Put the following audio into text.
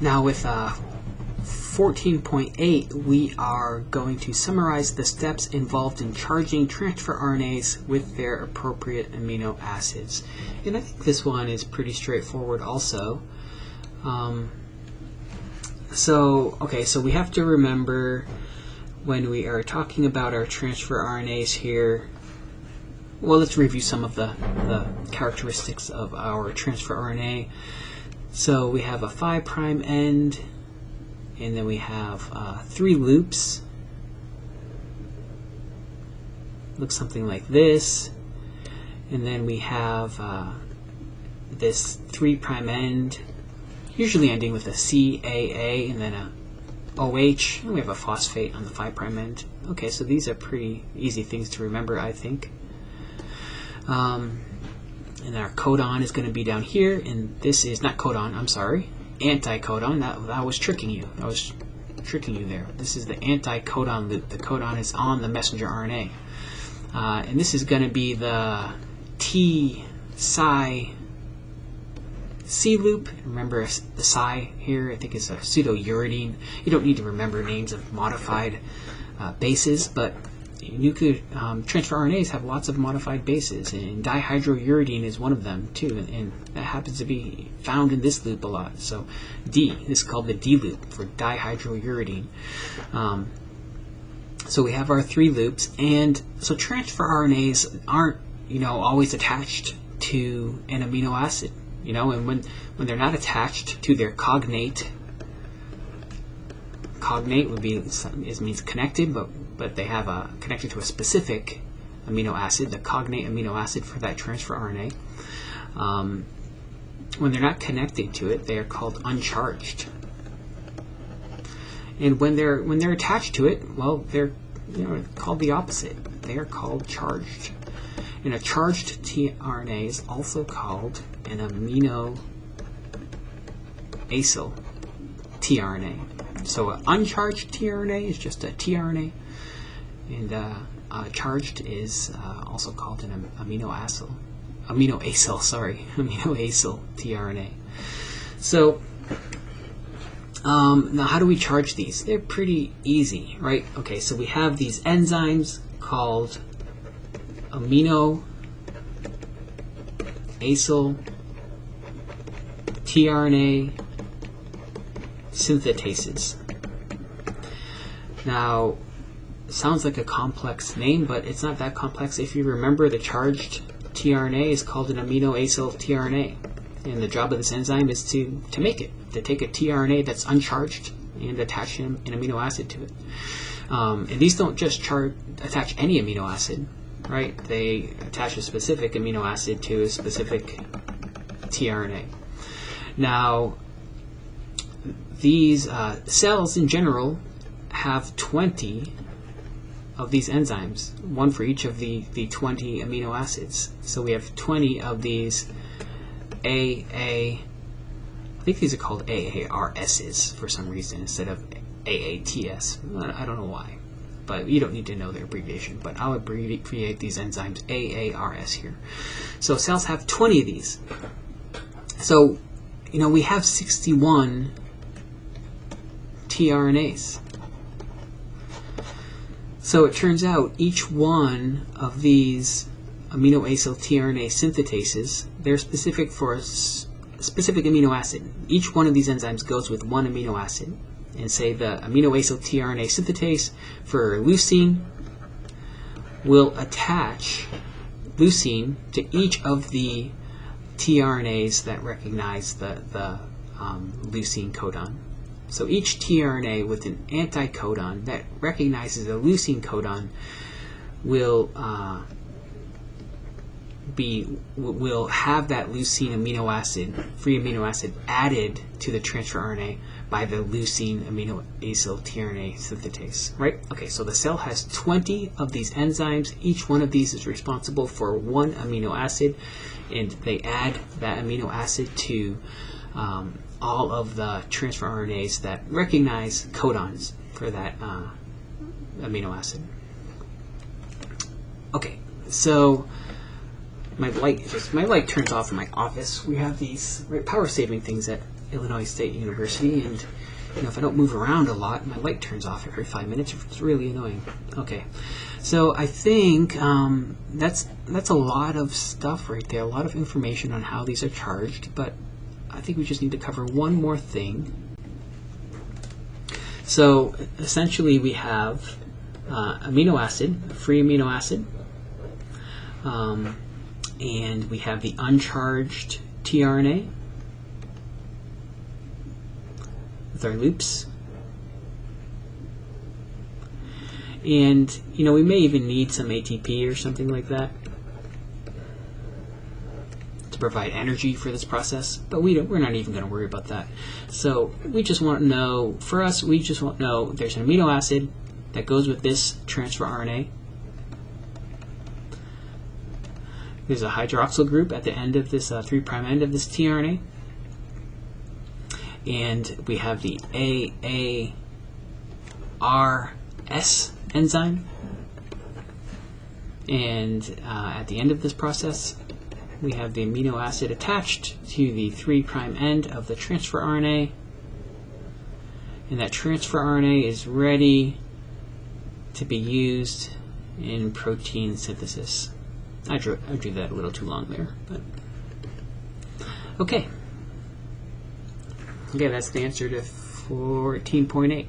Now with 14.8, we are going to summarize the steps involved in charging transfer RNAs with their appropriate amino acids. And I think this one is pretty straightforward also. So we have to remember when we are talking about our transfer RNAs here. Well, let's review some of the characteristics of our transfer RNA. So we have a 5' end, and then we have 3 loops. Looks something like this. And then we have this 3' end, usually ending with a CAA and then a OH. And we have a phosphate on the 5' end. Okay, so these are pretty easy things to remember, I think. And our codon is going to be down here, and this is not codon, I'm sorry, anticodon. That was tricking you. I was tricking you there. This is the anticodon loop. The codon is on the messenger RNA. And this is going to be the T-psi C loop. Remember the psi here, I think is a pseudouridine. You don't need to remember names of modified bases, but nuclear transfer RNAs have lots of modified bases, and dihydrouridine is one of them too, and that happens to be found in this loop a lot. So D, this is called the D loop for dihydrouridine. So we have our 3 loops, and so transfer RNAs aren't always attached to an amino acid, and when they're not attached to their cognate would be, it means connected, but they have connected to a specific amino acid, the cognate amino acid for that transfer RNA. When they're not connected to it, they are called uncharged. And when they're attached to it, well, they're called the opposite. They are called charged. And a charged tRNA is also called an amino acyl tRNA. So an uncharged tRNA is just a tRNA, and charged is also called an amino acyl tRNA. So now how do we charge these? They're pretty easy, right? Okay, so we have these enzymes called amino acyl tRNA synthetases. Now, sounds like a complex name, but it's not that complex. If you remember, the charged tRNA is called an amino acyl tRNA, and the job of this enzyme is to make it, to take a tRNA that's uncharged and attach an amino acid to it. And these don't just attach any amino acid, right? They attach a specific amino acid to a specific tRNA. Now, these cells in general have 20 of these enzymes, one for each of the 20 amino acids. So we have 20 of these I think these are called AARSs for some reason instead of AATS. I don't know why, but you don't need to know their abbreviation, but I'll abbreviate these enzymes AARS here. So cells have 20 of these. So, we have 61 tRNAs. So it turns out each one of these amino acyl tRNA synthetases, they're specific for a specific amino acid. Each one of these enzymes goes with one amino acid. And say the amino acyl tRNA synthetase for leucine will attach leucine to each of the tRNAs that recognize the leucine codon. So each tRNA with an anticodon that recognizes a leucine codon will have that leucine amino acid, free amino acid, added to the transfer RNA by the leucine amino acyl tRNA synthetase, right? Okay, so the cell has 20 of these enzymes. Each one of these is responsible for one amino acid, and they add that amino acid to all of the transfer RNAs that recognize codons for that amino acid. Okay, so my light turns off in my office. We have these power saving things that Illinois State University, and if I don't move around a lot, my light turns off every 5 minutes. It's really annoying. Okay, so I think that's a lot of stuff right there, a lot of information on how these are charged, but I think we just need to cover one more thing. So essentially we have amino acid, a free amino acid, and we have the uncharged tRNA with our loops. And we may even need some ATP or something like that to provide energy for this process, but we're not even going to worry about that. So we just want to know, for us, we just want to know there's an amino acid that goes with this transfer RNA. There's a hydroxyl group at the end of this 3' end of this tRNA. And we have the AARS enzyme. And at the end of this process, we have the amino acid attached to the 3' end of the transfer RNA. And that transfer RNA is ready to be used in protein synthesis. I drew that a little too long there, but okay. Okay, that's the answer to 14.8.